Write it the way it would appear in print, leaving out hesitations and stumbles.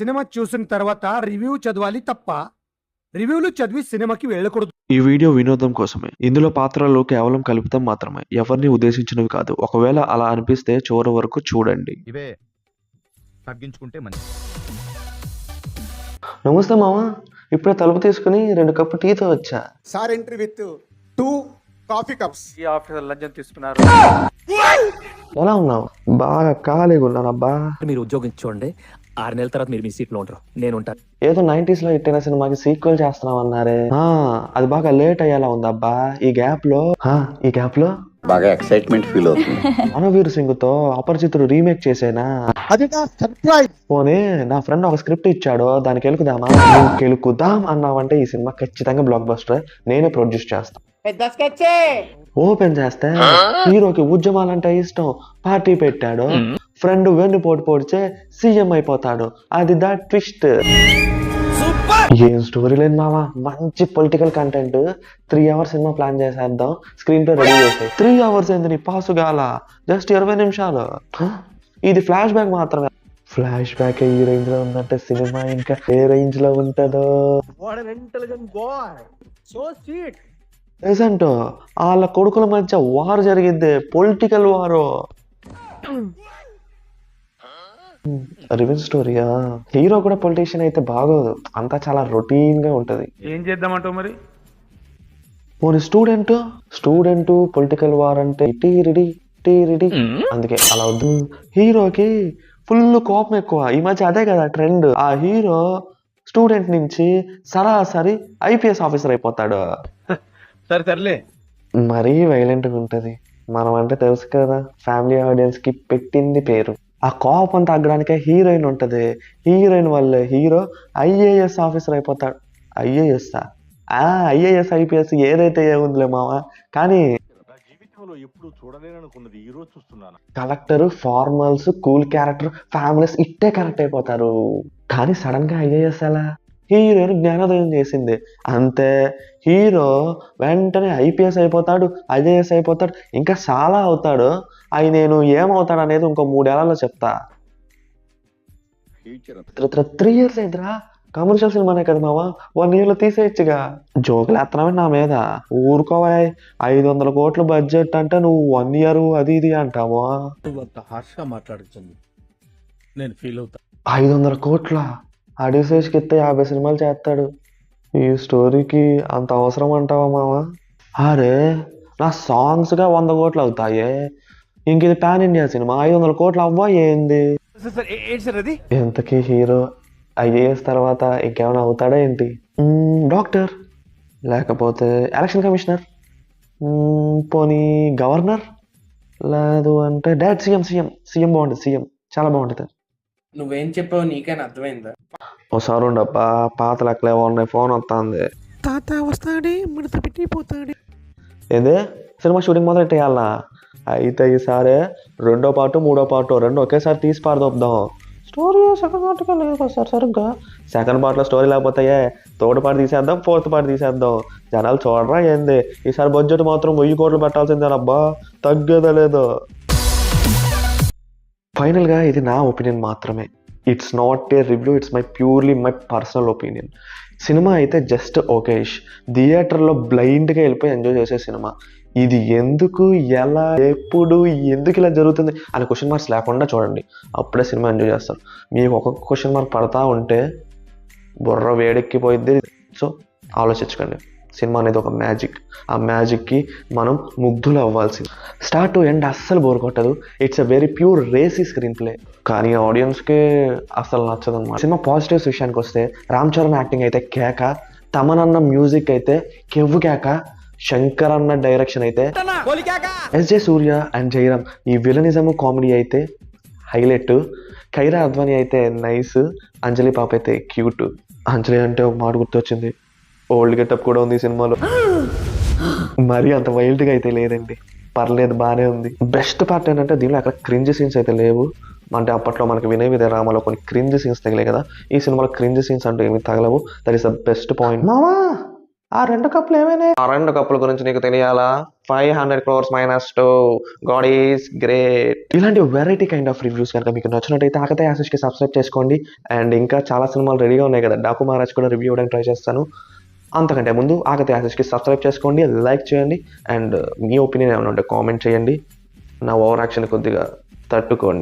Cinema చూసిన తర్వాత review చదవాలి తప్ప రివ్యూలు చదివి సినిమాకి వెళ్ళకూడదు. ఈ వీడియో వినోదం కోసమే. ఇందులో పాత్రలు కేవలం కలుపుతాం మాత్రమే, ఎవరిని ఉద్దేశించినవి కాదు. ఒకవేళ అలా అనిపిస్తే చివరి వరకు చూడండి. ఇవే తగ్గించుకుంటే మంచి. నమస్తే మామ, ఇప్పుడే తలుపు తీసుకుని 2 కప్పు టీతో వచ్చా. Sir entry with 2 coffee cups. ఈ ఆఫీసర్ లంచం తీసుకున్నారు. ఎలా ఉన్నావు? బాగా ఖాళీగా ఉన్నాను అబ్బా. మీరు ఉద్యోగం చూడండి, 6 నెలల తర్వాత మీరు మీ సీట్లో ఉంటారు, నేను ఉంటాను. ఏదో 90s లో ఇట్టిన సినిమాకి సీక్వెల్ చేస్తున్నాం అన్నారే, అది బాగా లేట్ అయ్యేలా ఉంది అబ్బా. ఈ గ్యాప్ లో బాగా ఎక్సైట్మెంట్ ఫీల్ అవుతుంది. మనవీర్ సింగ్ తో అపరిచితుడు రీమేక్ చేసేనా? అది నా సర్ప్రైజ్. పోనీ నా ఫ్రెండ్ ఒక స్క్రిప్ట్ ఇచ్చాడు, దానికి కెలుకుదామా? నువ్వు కెలుకుదాం అన్నావంటే ఈ సినిమా ఖచ్చితంగా బ్లాక్ బస్టర్. నేనే ప్రొడ్యూస్ చేస్తాను. ఓపెన్ చేస్తే హీరోకి ఉద్యమాలంటే ఇష్టం, పార్టీ పెట్టాడు, ఫ్రెండ్ వెన్నుపోటు పొడిచే సీఎం అయిపోతాడు. అది దా ట్విస్ట్. ఏం స్టోరీ లేదు మావా, మంచి political content. 3 hours cinema plan చేసేద్దాం, స్క్రీన్ ప్లే రెడీ చేసాయి. 3 hours ఏంది నీ పాసుగాల, జస్ట్ 20 నిమిషాలు. ఇది ఫ్లాష్ బ్యాక్ మాత్రమే. ఫ్లాష్ బ్యాక్ ఈ రేంజ్ లో ఉందంటే సినిమా ఇంకా ఏ రేంజ్ లో ఉంటుందో. ప్రెసెంట్ వాళ్ళ కొడుకుల మధ్య వార్ జరిగింది, పొలిటికల్ వారు. రివెంజ్ స్టోరీయా? హీరో కూడా పొలిటీషియన్ అయితే బాగోదు, అంతా చాలా రొటీన్ గా ఉంటది. ఏం చేద్దామంటావు మరి? పోనీ స్టూడెంట్ పొలిటికల్ వార్ అంటే టీరిడి, అందుకే అలా వద్దు. హీరోకి ఫుల్ కోపం ఎక్కువ, ఈ మధ్య అదే కదా ట్రెండ్. ఆ హీరో స్టూడెంట్ నుంచి సరాసరి ఐపీఎస్ ఆఫీసర్ అయిపోతాడు. సర్లే, మరీ వైలెంట్ గా ఉంటది. మనం అంటే తెలుసు కదా, ఫ్యామిలీ ఆడియన్స్ కి పెట్టింది పేరు. ఆ కోపం తగ్గడానికే హీరోయిన్ ఉంటది. హీరోయిన్ వల్లే హీరో ఐఏఎస్ ఆఫీసర్ అయిపోతాడు. ఐఏఎస్ ఐపీఎస్ ఏదైతే ఏముందిలే మావా, కానీ collector, formals, cool character, families ఇట్టే కరెక్ట్ అయిపోతారు. కానీ సడన్ గా ఐఏఎస్ ఎలా? హీరోయిన్ జ్ఞానోదయం చేసింది అంతే, హీరో వెంటనే ఐపీఎస్ అయిపోతాడు, ఐఏఎస్ అయిపోతాడు, ఇంకా చాలా అవుతాడు. అవి నేను ఏమవుతాడు అనేది ఇంకో 3 ఏళ్లలో చెప్తా. 3 years అయిందిరా, కమర్షియల్ సినిమానే కదా మావా, 1 year లో తీసేయచ్చుగా. జోకులు ఎత్తనమే నా మీద, ఊరుకోవా. 500 కోట్ల బడ్జెట్ అంటే నువ్వు 1 year అది ఇది అంటావా? మాట్లాడుతుంది, నేను ఫీల్ అవుతా. 500 కోట్ల అడిసేష్కి ఇస్తే 50 సినిమాలు చేస్తాడు. ఈ స్టోరీకి అంత అవసరం అంటావా మావా? అరే నా సాంగ్స్ గా 100 కోట్లు అవుతాయే, ఇంక ఇది పాన్ ఇండియా సినిమా, 500 కోట్లు అవ్వా ఏంది? ఎంతకీ హీరో ఐఏఎస్ తర్వాత ఇంకేమైనా అవుతాడా ఏంటి? డాక్టర్, లేకపోతే ఎలక్షన్ కమిషనర్, పోనీ గవర్నర్, లేదు అంటే డైరెక్ట్ సీఎం బాగుంటుంది. సీఎం చాలా బాగుంటుంది. నువ్వేం చెప్పావు నీకైనా అర్థమైందా? ఒకసారి ఉండప్పా, పాత లెక్కలు ఏమో ఉన్నాయి, ఫోన్ వస్తుంది. తాత వస్తాడే, మడత పెట్టిపోతాడే. ఏదే సినిమా షూటింగ్ మొదలు పెట్టేయాలనా? అయితే ఈసారి 2వ పార్ట్ 3వ పార్ట్ 2 ఒకేసారి తీసి పారదొప్పుదాం. స్టోరీ సెకండ్ పార్ట్గా లేదు సార్, సరిగ్గా సెకండ్ పార్ట్లో స్టోరీ లేకపోతాయే, 3rd పార్ట్ తీసేద్దాం, 4th పార్ట్ తీసేద్దాం. జనాలు చూడరా ఏంది? ఈసారి బడ్జెట్ మాత్రం 1000 కోట్లు పెట్టాల్సిందేనబ్బా, తగ్గేదే లేదు. ఫైనల్గా ఇది నా ఒపీనియన్ మాత్రమే. It's not a review, it's purely my personal opinion. Cinema అయితే జస్ట్ ఓకేష్, థియేటర్లో బ్లైండ్గా వెళ్ళిపోయి ఎంజాయ్ చేసే సినిమా. ఇది ఎందుకు, ఎలా, ఎప్పుడు, ఎందుకు ఇలా జరుగుతుంది అనే క్వశ్చన్ మార్క్స్ లేకుండా చూడండి, అప్పుడే సినిమా ఎంజాయ్ చేస్తారు. మీకు ఒక్కొక్క క్వశ్చన్ మార్క్ పడతా ఉంటే బుర్ర వేడెక్కిపోయిద్ది. సో ఆలోచించకండి. సినిమా అనేది ఒక మ్యాజిక్, ఆ మ్యాజిక్కి మనం ముగ్ధులు అవ్వాల్సింది. స్టార్ట్ టు ఎండ్ అస్సలు బోర్ కొట్టదు. It's a very pure racy screen play, కానీ ఆడియన్స్కి అస్సలు నచ్చదు అన్నమాట. సినిమా పాజిటివ్స్ విషయానికి వస్తే రామ్ చరణ్ యాక్టింగ్ అయితే కేక, తమన్ అన్న మ్యూజిక్ అయితే కెవ్వు కేక, శంకర్ అన్న డైరెక్షన్ అయితే, ఎస్జే సూర్య అండ్ జయరామ్ ఈ విలనిజం కామెడీ అయితే హైలైట్, ఖైరా అద్వానీ అయితే నైస్, అంజలి పాప అయితే క్యూట్. అంజలి అంటే ఒక మాట గుర్తొచ్చింది, ఓల్డ్ గెటప్ కూడా ఉంది ఈ సినిమాలో. మరీ అంత వైల్డ్గా అయితే లేదండి, పర్లేదు, బాగానే ఉంది. బెస్ట్ పార్ట్ ఏంటంటే దీనిలో అక్కడ క్రింజ్ సీన్స్ అయితే లేవు. అంటే అప్పట్లో మనకి వినయ విజయ రామలో కొన్ని క్రింజ్ సీన్స్ తగిలే కదా, ఈ సినిమాలో క్రింజ్ సీన్స్ అంటూ ఏమి తగలవు. That is the best point మావా. ఆ 2 కప్పులు ఏమైనాయి? ఆ 2 కప్పుల గురించి నీకు తెలియాలా? 500 crores -2 గాడ్ ఈస్ గ్రేట్. ఇలాంటి వెరైటీ కైండ్ ఆఫ్ రివ్యూస్ కనుక మీకు నచ్చినట్టయితే ఆకతాయి ఆశిష్కి సబ్స్క్రైబ్ చేసుకోండి. అండ్ ఇంకా చాలా సినిమాలు రెడీగా ఉన్నాయి కదా, డాకు మహారాజ్ కూడా రివ్యూ ఇవ్వడానికి ట్రై చేస్తాను. అంతకంటే ముందు ఆకతాయి ఆశిష్కి సబ్స్క్రైబ్ చేసుకోండి, లైక్ చేయండి, అండ్ మీ ఒపీనియన్ ఏమైనా ఉంటే కామెంట్ చేయండి. నా ఓవర్ యాక్షన్ కొద్దిగా తట్టుకోండి.